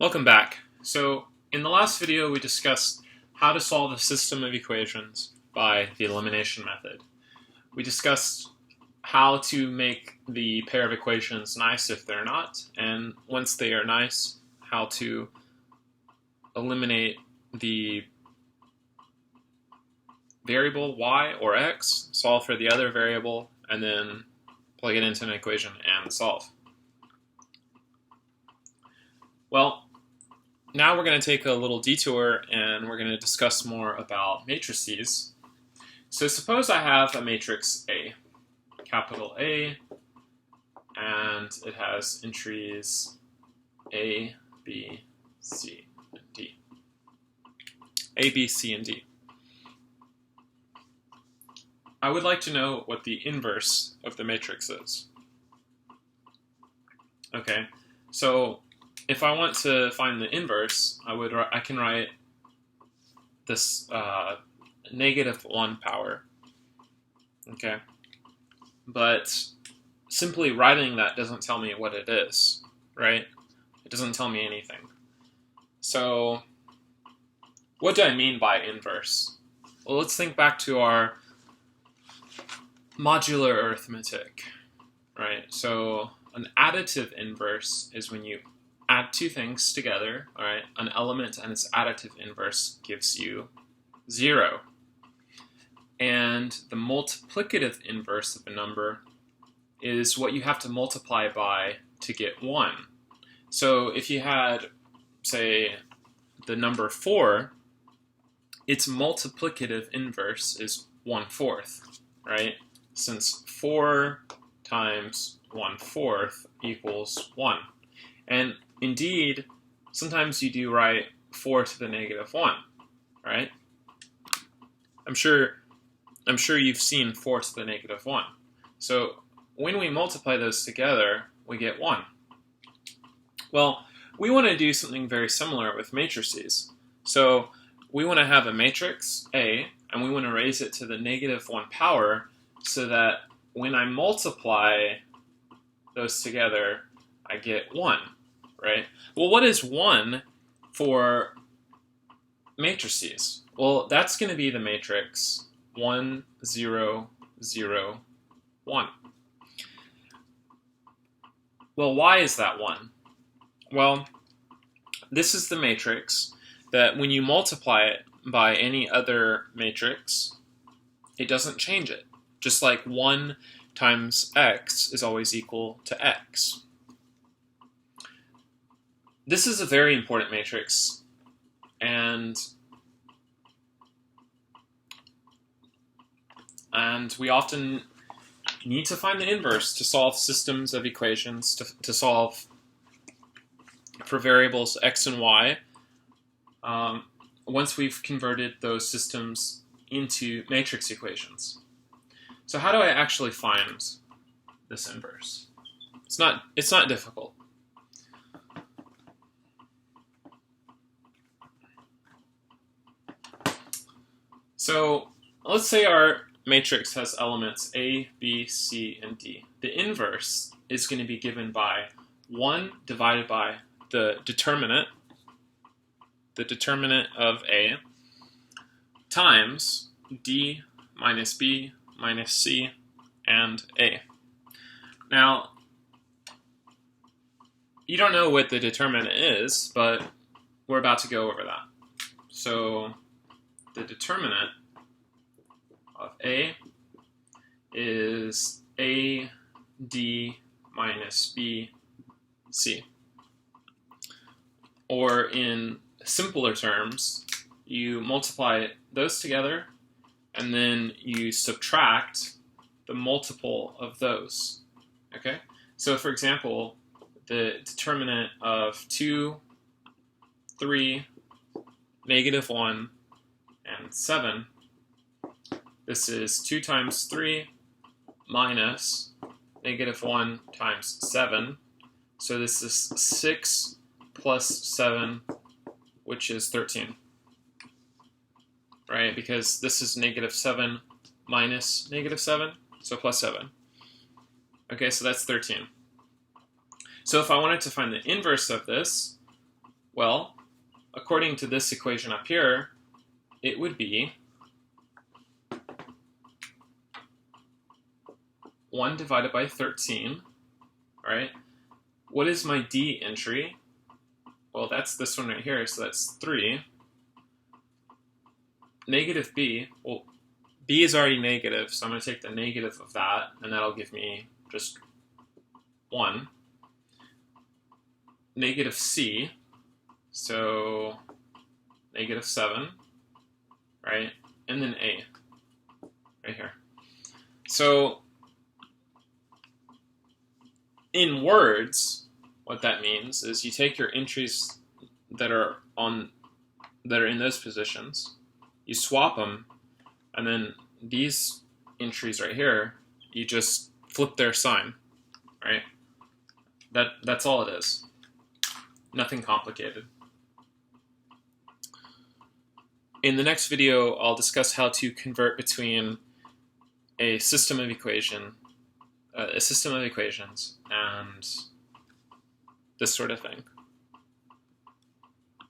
Welcome back. So in the last video we discussed how to solve a system of equations by the elimination method. We discussed how to make the pair of equations nice if they're not, and once they are nice, how to eliminate the variable y or x, solve for the other variable, and then plug it into an equation and solve. Well, now we're going to take a little detour and we're going to discuss more about matrices. So suppose I have a matrix A, capital A, and it has entries A, B, C, and D. A, B, C, and D. I would like to know what the inverse of the matrix is. Okay, so if I want to find the inverse, I can write this -1 power. Okay, but simply writing that doesn't tell me what it is, right? It doesn't tell me anything. So what do I mean by inverse? Well, let's think back to our modular arithmetic, right? So an additive inverse is when you add two things together, all right? An element and its additive inverse gives you 0. And the multiplicative inverse of a number is what you have to multiply by to get 1. So if you had, say, the number 4, its multiplicative inverse is 1/4, right? Since 4 times 1/4 equals 1. And indeed, sometimes you do write 4 to the -1, right? I'm sure you've seen 4 to the -1. So when we multiply those together, we get 1. Well, we want to do something very similar with matrices. So we want to have a matrix A, and we want to raise it to the -1 power so that when I multiply those together, I get 1, right? Well, what is 1 for matrices? Well, that's going to be the matrix 1, 0, 0, 1. Well, why is that 1? Well, this is the matrix that when you multiply it by any other matrix, it doesn't change it. Just like 1 times x is always equal to x. This is a very important matrix, and we often need to find the inverse to solve systems of equations, to solve for variables x and y, once we've converted those systems into matrix equations. So how do I actually find this inverse? It's not difficult. So let's say our matrix has elements A, B, C, and D. The inverse is going to be given by 1 divided by the determinant of A, times D minus B minus C and A. Now, you don't know what the determinant is, but we're about to go over that. So the determinant of A is A, D minus B, C. Or in simpler terms, you multiply those together and then you subtract the multiple of those. Okay? So for example, the determinant of 2, 3, -1, and 7, this is 2 times 3 minus -1 times 7. So this is 6 plus 7, which is 13. Right? Because this is -7 minus -7, so plus 7. Okay, so that's 13. So if I wanted to find the inverse of this, Well, according to this equation up here, it would be 1 divided by 13, right? What is my D entry? Well, that's this one right here, so that's 3. Negative B, well, B is already negative, so I'm going to take the negative of that, and that'll give me just 1. Negative C, so negative 7, right? And then A, right here. So in words, what that means is you take your entries that are in those positions, you swap them, and then these entries right here, you just flip their sign, right? That's all it is. Nothing complicated. In the next video, I'll discuss how to convert between a system of equations and this sort of thing.